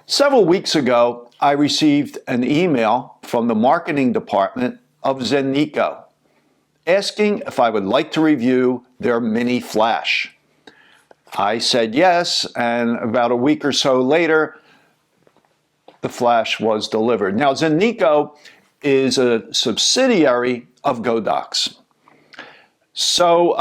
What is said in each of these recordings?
Several weeks ago, I received an email from the marketing department of Zeniko asking if I would like to review their mini flash. I said yes, and about a week or so later, the flash was delivered. Now, Zeniko is a subsidiary of Godox. So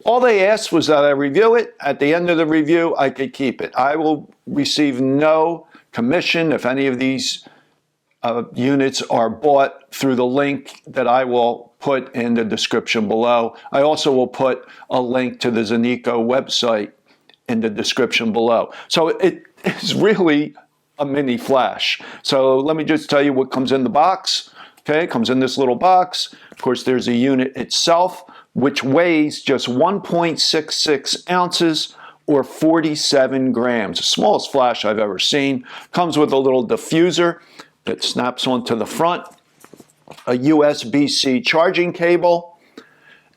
all they asked was that I review it. At the end of the review, I could keep it. I will receive no commission if any of these units are bought through the link that I will put in the description below. I also will put a link to the Zeniko website in the description below. So it is really a mini flash. So let me just tell you what comes in the box. Okay, it comes in this little box. Of course, there's a unit itself, which weighs just 1.66 ounces or 47 grams. The smallest flash I've ever seen. Comes with a little diffuser that snaps onto the front, a USB-C charging cable,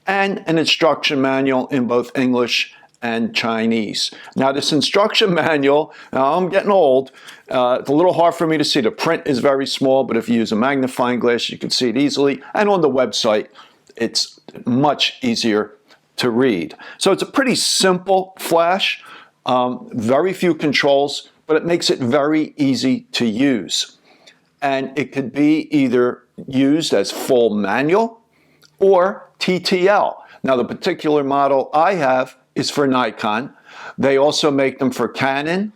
and an instruction manual in both English and Chinese. Now this instruction manual, now I'm getting old, it's a little hard for me to see. The print is very small, but if you use a magnifying glass, you can see it easily. And on the website, it's much easier to read. So it's a pretty simple flash, very few controls, but it makes it very easy to use. And it could be either used as full manual or TTL. Now the particular model I have is for Nikon. They also make them for Canon,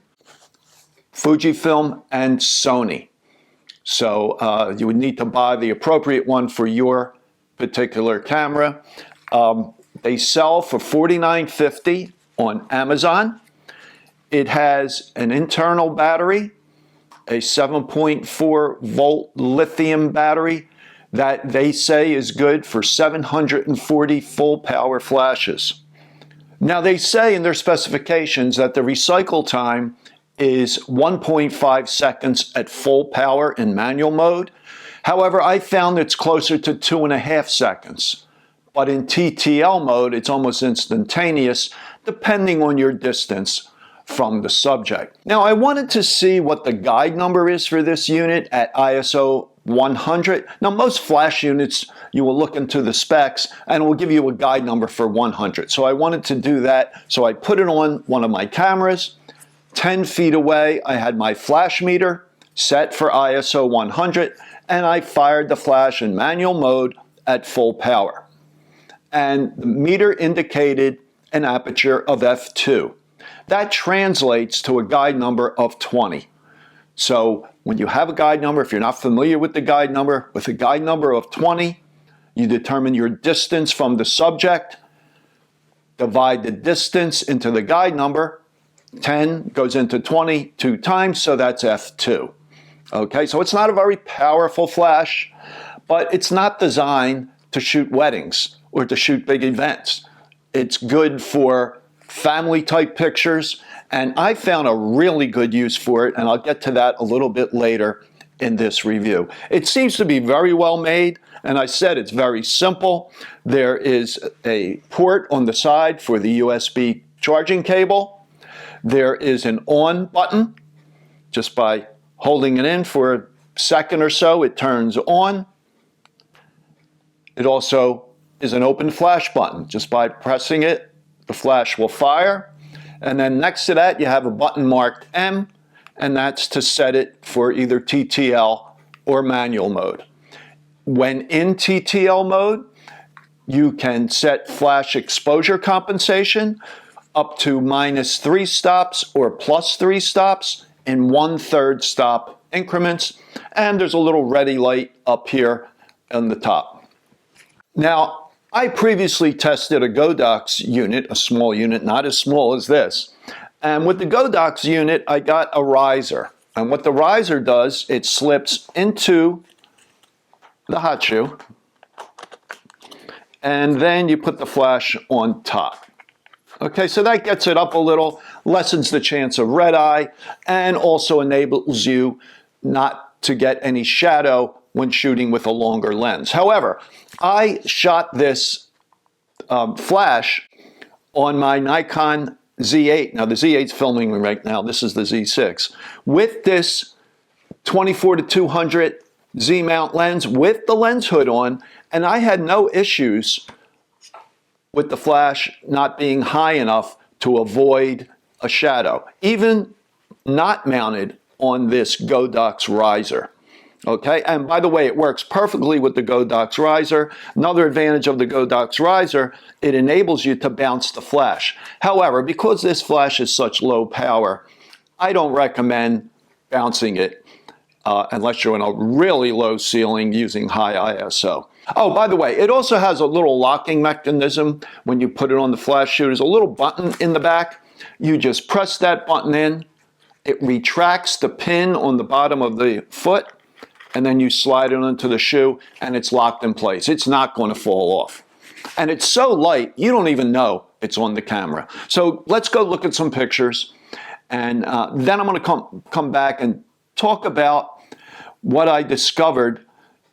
Fujifilm, and Sony. So you would need to buy the appropriate one for your particular camera. They sell for $49.50 on Amazon. It has an internal battery, a 7.4 volt lithium battery that they say is good for 740 full power flashes. Now they say in their specifications that the recycle time is 1.5 seconds at full power in manual mode. However, I found it's closer to 2.5 seconds. But in TTL mode, it's almost instantaneous, depending on your distance from the subject. Now, I wanted to see what the guide number is for this unit at ISO 100. Now, most flash units, you will look into the specs and it will give you a guide number for 100. So I wanted to do that. So I put it on one of my cameras. 10 feet away, I had my flash meter set for ISO 100, and I fired the flash in manual mode at full power. And the meter indicated an aperture of f2. That translates to a guide number of 20. So when you have a guide number, if you're not familiar with the guide number, with a guide number of 20, you determine your distance from the subject, divide the distance into the guide number, 10 goes into 20 two times, so that's f2. Okay, so it's not a very powerful flash, but it's not designed to shoot weddings or to shoot big events. It's good for family type pictures, and I found a really good use for it, and I'll get to that a little bit later in this review. It seems to be very well made, and I said it's very simple. There is a port on the side for the USB charging cable. There is an on button. Just by holding it in for a second or so, it turns on. It also is an open flash button. Just by pressing it, the flash will fire. And then next to that, you have a button marked M, and that's to set it for either TTL or manual mode. When in TTL mode, you can set flash exposure compensation up to -3 stops or +3 stops in 1/3 stop increments. And there's a little ready light up here on the top. Now, I previously tested a Godox unit, a small unit, not as small as this. And with the Godox unit, I got a riser. And what the riser does, it slips into the hot shoe, and then you put the flash on top. Okay, so that gets it up a little, lessens the chance of red eye, and also enables you not to get any shadow when shooting with a longer lens. However, I shot this flash on my Nikon Z8. Now the Z8's filming right now. This is the Z6. With this 24-200 Z mount lens with the lens hood on, and I had no issues with the flash not being high enough to avoid a shadow, even not mounted on this Godox riser. Okay, and by the way, it works perfectly with the Godox riser. Another advantage of the Godox riser, it enables you to bounce the flash. However, because this flash is such low power, I don't recommend bouncing it unless you're in a really low ceiling using high ISO. Oh, by the way, it also has a little locking mechanism when you put it on the flash shoe. There's a little button in the back. You just press that button in. It retracts the pin on the bottom of the foot, and then you slide it into the shoe, and it's locked in place. It's not going to fall off. And it's so light, you don't even know it's on the camera. So let's go look at some pictures, and then I'm going to come back and talk about what I discovered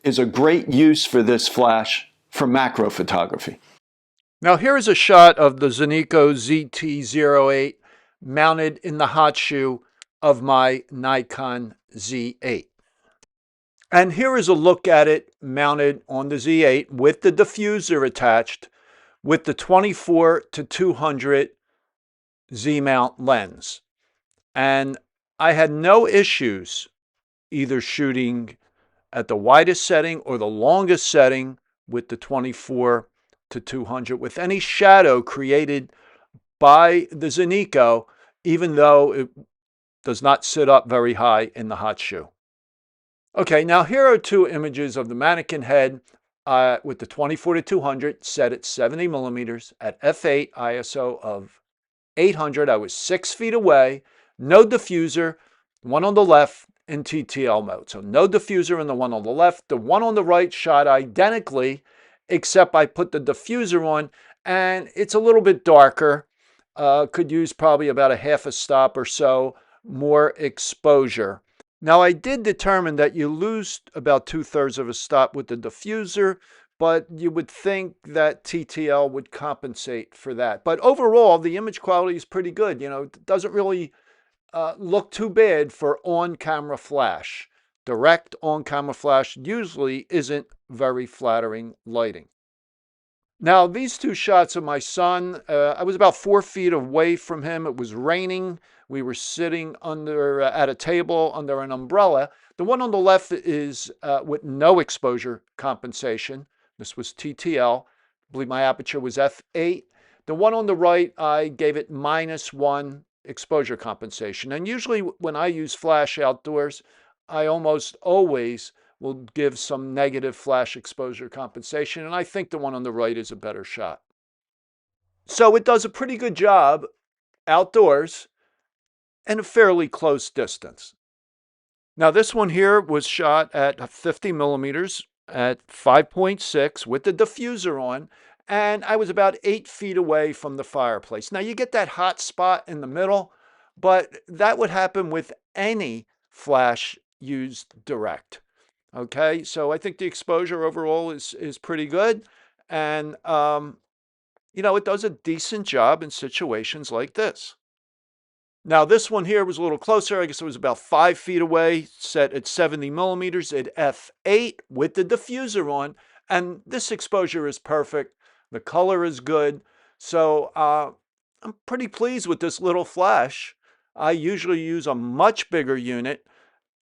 is a great use for this flash for macro photography. Now here is a shot of the Zeniko ZT08 mounted in the hot shoe of my Nikon Z8. And here is a look at it mounted on the Z8 with the diffuser attached with the 24-200 Z mount lens. And I had no issues either shooting at the widest setting or the longest setting with the 24-200 with any shadow created by the Zeniko, even though it does not sit up very high in the hot shoe. Okay, now here are two images of the mannequin head with the 24-200 set at 70 millimeters at f8 ISO of 800. I was 6 feet away, no diffuser, one on the left in TTL mode. So no diffuser in the one on the left. The one on the right shot identically, except I put the diffuser on and it's a little bit darker. Could use probably about a half a stop or so more exposure. Now I did determine that you lose about 2/3 of a stop with the diffuser, but you would think that TTL would compensate for that. But overall, the image quality is pretty good. You know, it doesn't really look too bad for on-camera flash. Direct on-camera flash usually isn't very flattering lighting. Now, these two shots of my son, I was about 4 feet away from him. It was raining. We were sitting under at a table under an umbrella. The one on the left is with no exposure compensation. This was TTL. I believe my aperture was f8. The one on the right, I gave it -1 exposure compensation. And usually when I use flash outdoors, I almost always will give some negative flash exposure compensation, and I think the one on the right is a better shot. So it does a pretty good job outdoors and a fairly close distance. Now this one here was shot at 50 millimeters at 5.6 with the diffuser on, and I was about 8 feet away from the fireplace. Now you get that hot spot in the middle, but that would happen with any flash used direct. Okay, so I think the exposure overall is pretty good, and you know, it does a decent job in situations like this. Now this one here was a little closer. I guess it was about 5 feet away, set at 70 millimeters at f8 with the diffuser on, and this exposure is perfect. The color is good, so I'm pretty pleased with this little flash. I usually use a much bigger unit.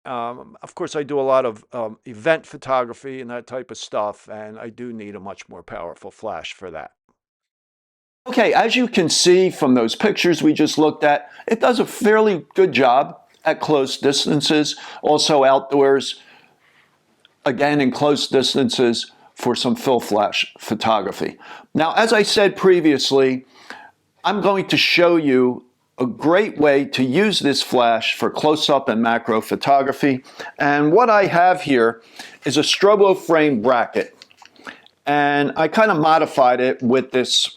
Of course, I do a lot of event photography and that type of stuff, and I do need a much more powerful flash for that. Okay, as you can see from those pictures we just looked at, it does a fairly good job at close distances, also outdoors, again in close distances for some fill flash photography. Now, as I said previously, I'm going to show you a great way to use this flash for close-up and macro photography. And what I have here is a strobo frame bracket. And I kind of modified it with this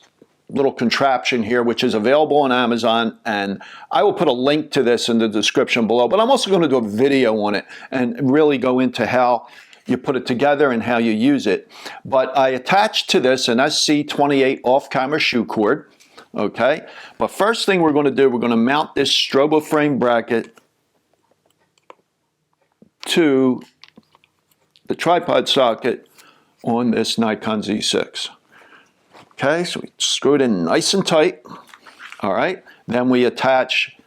little contraption here, which is available on Amazon. And I will put a link to this in the description below. But I'm also going to do a video on it and really go into how you put it together and how you use it. But I attached to this an SC28 off-camera shoe cord. okay? But first thing we're going to do, we're going to mount this strobo frame bracket to the tripod socket on this Nikon Z6. Okay, so we screw it in nice and tight. All right, then we attach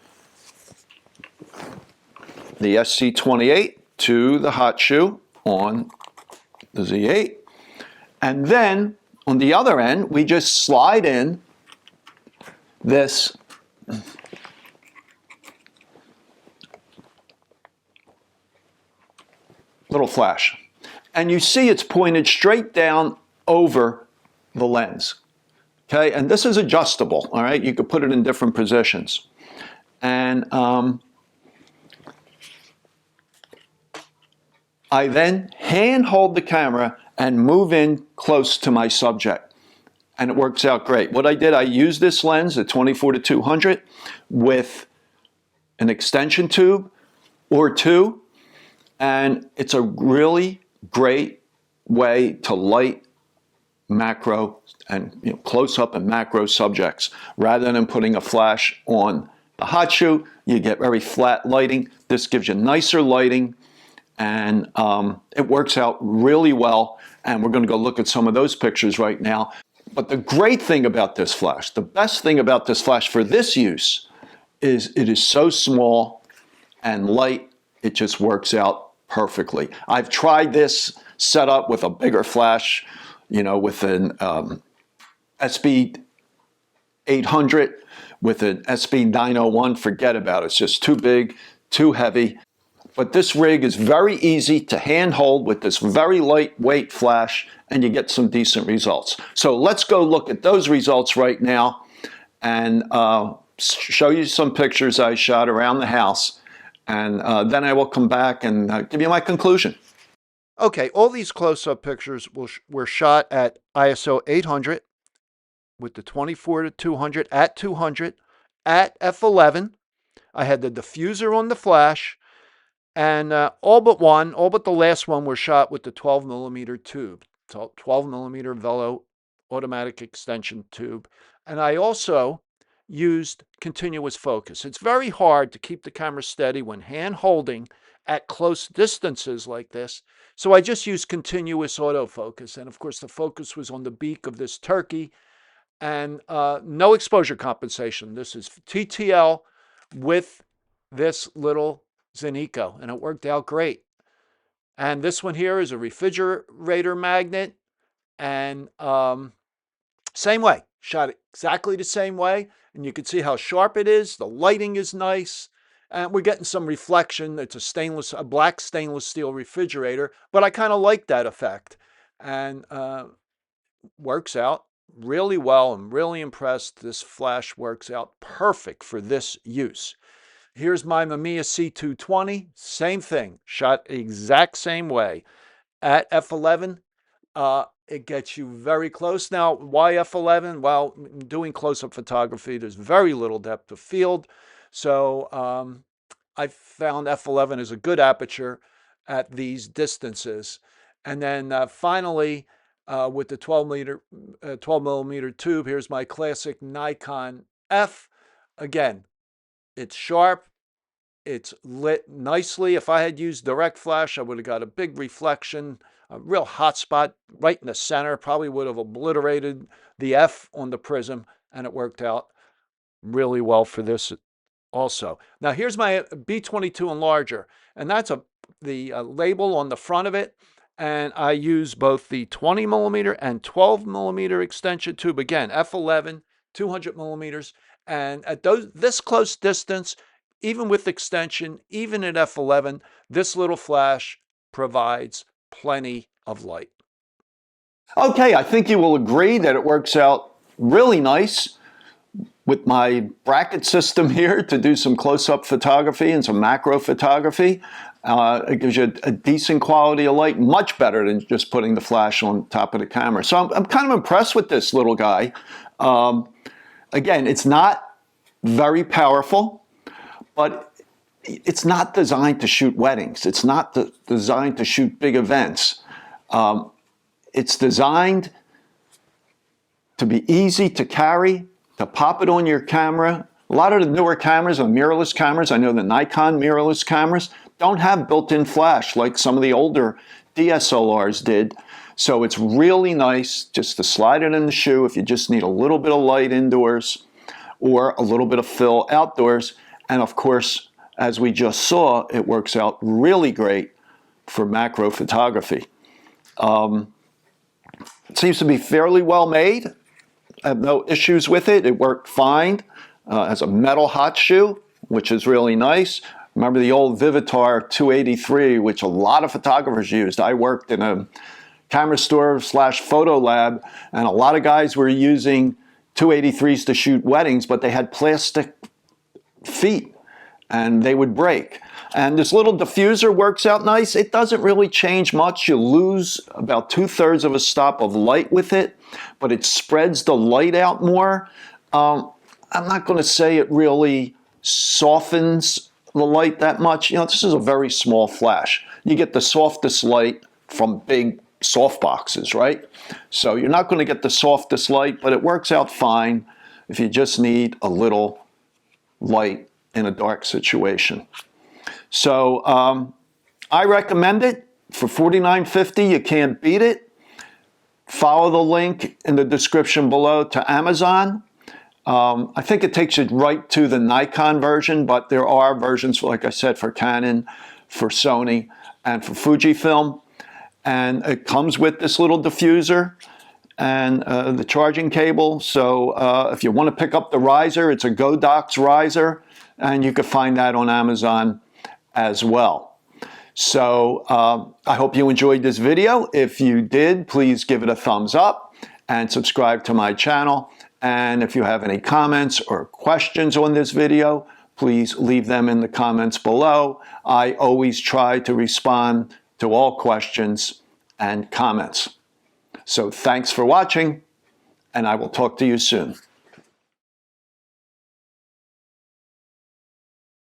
the SC28 to the hot shoe on the Z8. And then on the other end, we just slide in this little flash. And you see it's pointed straight down over the lens. Okay, and this is adjustable, all right? You could put it in different positions. And I then hand hold the camera and move in close to my subject. And it works out great. What I did, I used this lens, a 24-200, with an extension tube or two, and it's a really great way to light macro and close-up and macro subjects. Rather than putting a flash on the hot shoe, you get very flat lighting. This gives you nicer lighting, and it works out really well. And we're going to go look at some of those pictures right now. But the great thing about this flash, the best thing about this flash for this use, is it is so small and light, it just works out perfectly. I've tried this setup with a bigger flash, with an SB 800, with an SB 901, forget about it. It's just too big, too heavy. But this rig is very easy to handhold with this very lightweight flash, and you get some decent results. So let's go look at those results right now and show you some pictures I shot around the house. And then I will come back and give you my conclusion. Okay, all these close-up pictures were shot at ISO 800 with the 24-200 at 200 at f11. I had the diffuser on the flash, and all but the last one were shot with the 12mm tube, 12mm Velo automatic extension tube. And I also used continuous focus. It's very hard to keep the camera steady when hand holding at close distances like this. So I just used continuous autofocus. And of course, the focus was on the beak of this turkey, and no exposure compensation. This is TTL with this little Zeniko, and it worked out great. And this one here is a refrigerator magnet, and same way, shot it exactly the same way, and you can see how sharp it is. The lighting is nice, and we're getting some reflection. It's a black stainless steel refrigerator, but I kind of like that effect, and works out really well. I'm really impressed. This flash works out perfect for this use. Here's my Mamiya C220, same thing, shot exact same way. At f11, it gets you very close. Now, why f11? Well, doing close-up photography, there's very little depth of field, so I found f11 is a good aperture at these distances. And then finally, with the 12mm tube, here's my classic Nikon F. Again, it's sharp, it's lit nicely. If I had used direct flash, I would have got a big reflection, a real hot spot right in the center. Probably would have obliterated the F on the prism, and it worked out really well for this also. Now here's my B22 enlarger, and that's the label on the front of it. And I use both the 20mm and 12mm extension tube. Again, f11, 200 millimeters. And at this close distance, even with extension, even at f11, this little flash provides plenty of light. Okay, I think you will agree that it works out really nice with my bracket system here to do some close-up photography and some macro photography. It gives you a decent quality of light, much better than just putting the flash on top of the camera. So I'm kind of impressed with this little guy. Again, it's not very powerful, but it's not designed to shoot weddings. It's not designed to shoot big events. It's designed to be easy to carry to pop it on your camera. A lot of the newer cameras are mirrorless cameras. I know the Nikon mirrorless cameras don't have built-in flash like some of the older DSLRs did. So it's really nice just to slide it in the shoe if you just need a little bit of light indoors or a little bit of fill outdoors. And of course, as we just saw, it works out really great for macro photography. It seems to be fairly well made. I have no issues with it. It worked fine. As a metal hot shoe, which is really nice. Remember the old Vivitar 283, which a lot of photographers used. I worked in a camera store / photo lab, and a lot of guys were using 283s to shoot weddings, but they had plastic feet and they would break. And this little diffuser works out nice. It doesn't really change much. You lose about 2/3 of a stop of light with it, but it spreads the light out more. I'm not going to say it really softens the light that much. You know, this is a very small flash. You get the softest light from big soft boxes, right? So you're not going to get the softest light, but it works out fine if you just need a little light in a dark situation. So I recommend it for $49.50. You can't beat it. Follow the link in the description below to Amazon. I think it takes you right to the Nikon version, but there are versions, like I said, for Canon, for Sony, and for Fujifilm. And it comes with this little diffuser and the charging cable. So if you want to pick up the riser, it's a Godox riser, and you can find that on Amazon as well. So I hope you enjoyed this video. If you did, please give it a thumbs up and subscribe to my channel. And if you have any comments or questions on this video, please leave them in the comments below. I always try to respond to all questions and comments. So thanks for watching, and I will talk to you soon.